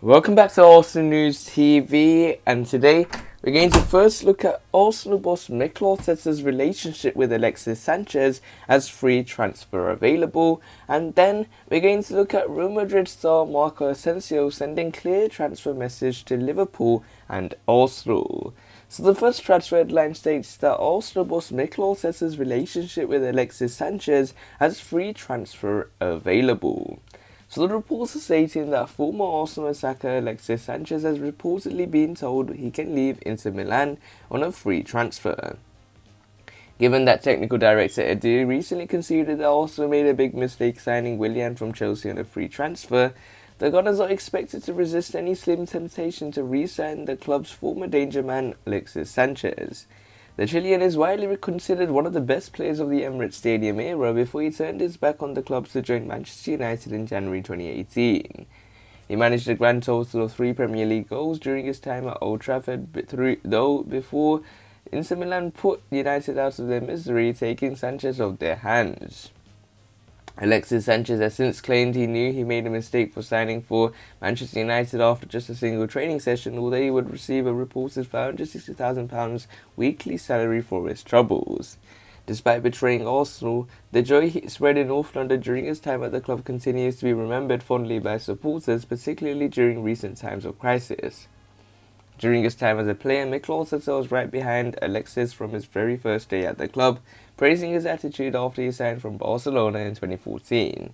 Welcome back to Arsenal News TV, and today we're going to first look at Arsenal boss Mikel Arteta's relationship with Alexis Sanchez as free transfer available, and then we're going to look at Real Madrid star Marco Asensio sending clear transfer message to Liverpool and Arsenal. So the first transfer headline states that Arsenal boss Mikel Arteta's relationship with Alexis Sanchez has free transfer available. So the reports are stating that former Arsenal attacker Alexis Sanchez has reportedly been told he can leave Inter Milan on a free transfer. Given that technical director Edu recently conceded that Arsenal made a big mistake signing Willian from Chelsea on a free transfer, the Gunners are expected to resist any slim temptation to re-sign the club's former danger man Alexis Sanchez. The Chilean is widely considered one of the best players of the Emirates Stadium era before he turned his back on the club to join Manchester United in January 2018. He managed a grand total of 3 Premier League goals during his time at Old Trafford, though before Inter Milan put United out of their misery, taking Sanchez off their hands. Alexis Sanchez has since claimed he knew he made a mistake for signing for Manchester United after just a single training session, although he would receive a reported £560,000 weekly salary for his troubles. Despite betraying Arsenal, the joy he spread in North London during his time at the club continues to be remembered fondly by supporters, particularly during recent times of crisis. During his time as a player, Mikel Arteta was right behind Alexis from his very first day at the club, praising his attitude after he signed from Barcelona in 2014.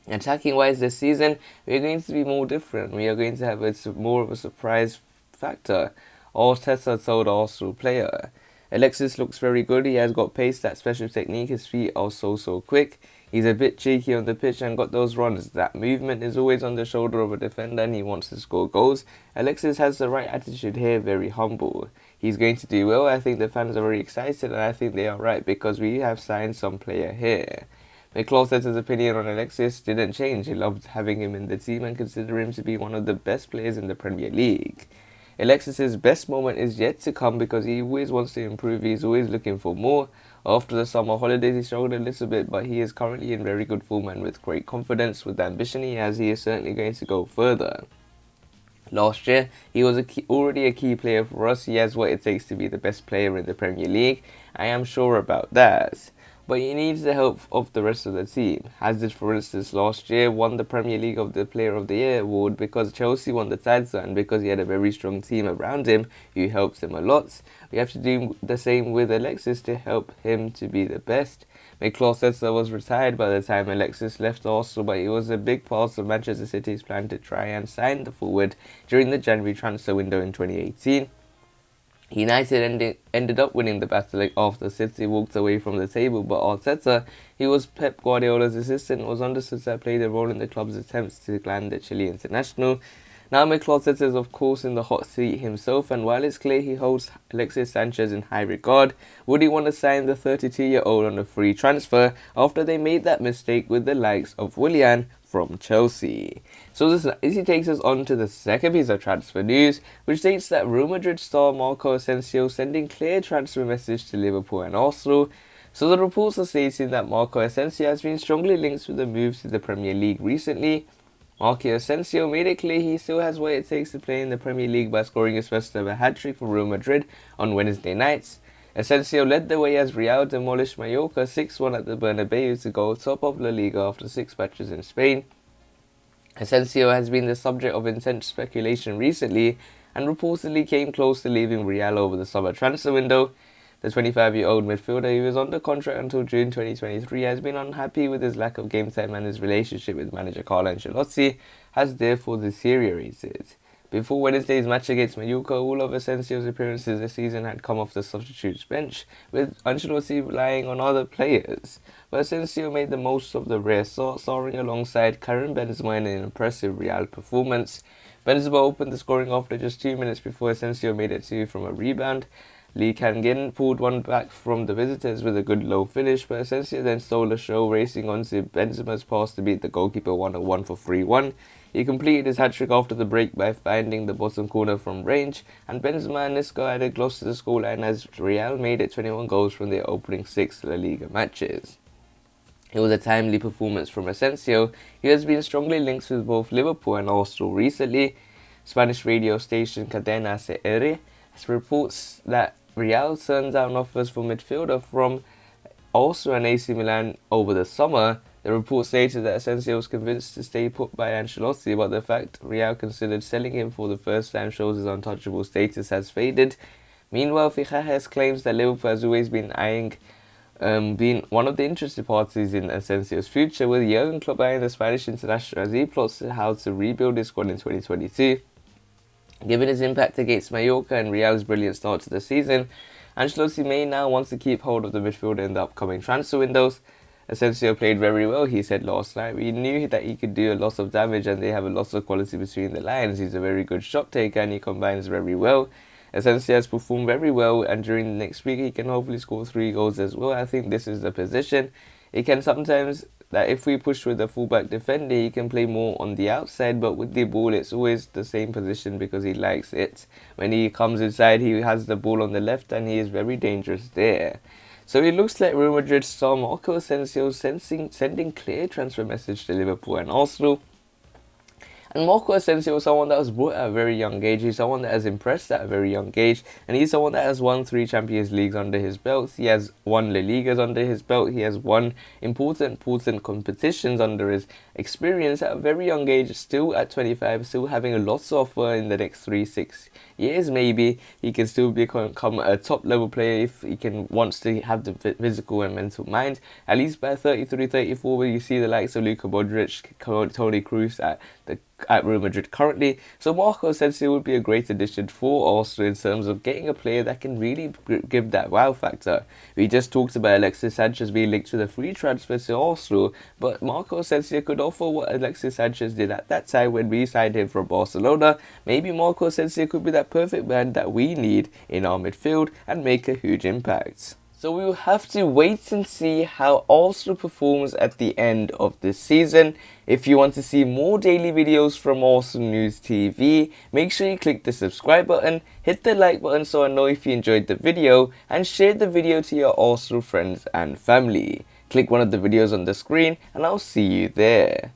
Attacking-wise this season, we are going to be more different. We are going to have more of a surprise factor, Arteta told Arsenal player. Alexis looks very good. He has got pace, that special technique. His feet are so quick. He's a bit cheeky on the pitch and got those runs. That movement is always on the shoulder of a defender and he wants to score goals. Alexis has the right attitude here, very humble. He's going to do well. I think the fans are very excited and I think they are right because we have signed some player here. Mikel Arteta's opinion on Alexis didn't change. He loved having him in the team and considered him to be one of the best players in the Premier League. Alexis's best moment is yet to come because he always wants to improve. He's always looking for more. After the summer holidays, he struggled a little bit, but he is currently in very good form and with great confidence. With the ambition he has, he is certainly going to go further. Last year, he was already a key player for us. He has what it takes to be the best player in the Premier League. I am sure about that. But he needs the help of the rest of the team. Hazard, for instance, last year won the Premier League of the Player of the Year award because Chelsea won the title and because he had a very strong team around him who helps him a lot. We have to do the same with Alexis to help him to be the best. Mikel Arteta was retired by the time Alexis left Arsenal, but he was a big part of Manchester City's plan to try and sign the forward during the January transfer window in 2018. United ended up winning the battle after City walked away from the table, but Arteta, who was Pep Guardiola's assistant, was understood to have played a role in the club's attempts to land the Chile international. Now Mikel Arteta is of course in the hot seat himself, and while it's clear he holds Alexis Sanchez in high regard, would he want to sign the 32-year-old on a free transfer after they made that mistake with the likes of Willian from Chelsea? So this takes us on to the second piece of transfer news, which states that Real Madrid star Marco Asensio sending clear transfer message to Liverpool and Arsenal. So the reports are stating that Marco Asensio has been strongly linked with the moves to the Premier League recently. Marco Asensio made it clear he still has what it takes to play in the Premier League by scoring his first ever hat-trick for Real Madrid on Wednesday nights. Asensio led the way as Real demolished Mallorca 6-1 at the Bernabeu to go top of La Liga after 6 matches in Spain. Asensio has been the subject of intense speculation recently and reportedly came close to leaving Real over the summer transfer window. The 25-year-old midfielder, who is under contract until June 2023, has been unhappy with his lack of game time and his relationship with manager Carlo Ancelotti has therefore deteriorated. Before Wednesday's match against Mallorca, all of Asensio's appearances this season had come off the substitutes bench, with Ancelotti relying on other players. But Asensio made the most of the rare start, starring alongside Karim Benzema in an impressive Real performance. Benzema opened the scoring after just 2 minutes before Asensio made it 2 from a rebound. Lee Kangin pulled one back from the visitors with a good low finish, but Asensio then stole the show, racing onto Benzema's pass to beat the goalkeeper 1-1 for 3-1. He completed his hat-trick after the break by finding the bottom corner from range, and Benzema and Isco added close to the scoreline as Real made it 21 goals from their opening 6 La Liga matches. It was a timely performance from Asensio, who has been strongly linked with both Liverpool and Arsenal recently. Spanish radio station Cadena SER reports that Real turned down offers for midfielder from Arsenal and AC Milan over the summer. The report stated that Asensio was convinced to stay put by Ancelotti, but the fact Real considered selling him for the first time shows his untouchable status has faded. Meanwhile, Fichajes claims that Liverpool has always been eyeing being one of the interested parties in Asensio's future, with Jurgen Klopp eyeing the Spanish international as he plots how to rebuild his squad in 2022. Given his impact against Mallorca and Real's brilliant start to the season, Ancelotti may now want to keep hold of the midfielder in the upcoming transfer windows. Asensio played very well, he said last night. We knew that he could do a lot of damage and they have a lot of quality between the lines. He's a very good shot taker and he combines very well. Asensio has performed very well, and during the next week he can hopefully score 3 goals as well. I think this is the position. It can sometimes, that if we push with a fullback defender, he can play more on the outside, but with the ball it's always the same position because he likes it. When he comes inside, he has the ball on the left and he is very dangerous there. So it looks like Real Madrid star Marco Asensio sending clear transfer message to Liverpool and Arsenal. And Marco Asensio is someone that was brought at a very young age. He's someone that has impressed at a very young age. And he's someone that has won 3 Champions Leagues under his belt. He has won La Ligas under his belt. He has won important competitions under his experience at a very young age. Still at 25, still having a lot to offer in the next 3-6 years maybe. He can still become a top level player if he wants to have the physical and mental mind. At least by 33-34, where you see the likes of Luka Modric, Toni Kroos at Real Madrid currently. So Marco Asensio would be a great addition for Arsenal in terms of getting a player that can really give that wow factor. We just talked about Alexis Sanchez being linked with a free transfer to Arsenal, but Marco Asensio could offer what Alexis Sanchez did at that time when we signed him from Barcelona. Maybe Marco Asensio could be that perfect man that we need in our midfield and make a huge impact. So we will have to wait and see how Arsenal performs at the end of this season. If you want to see more daily videos from Arsenal News TV, make sure you click the subscribe button, hit the like button so I know if you enjoyed the video, and share the video to your Arsenal friends and family. Click one of the videos on the screen and I'll see you there.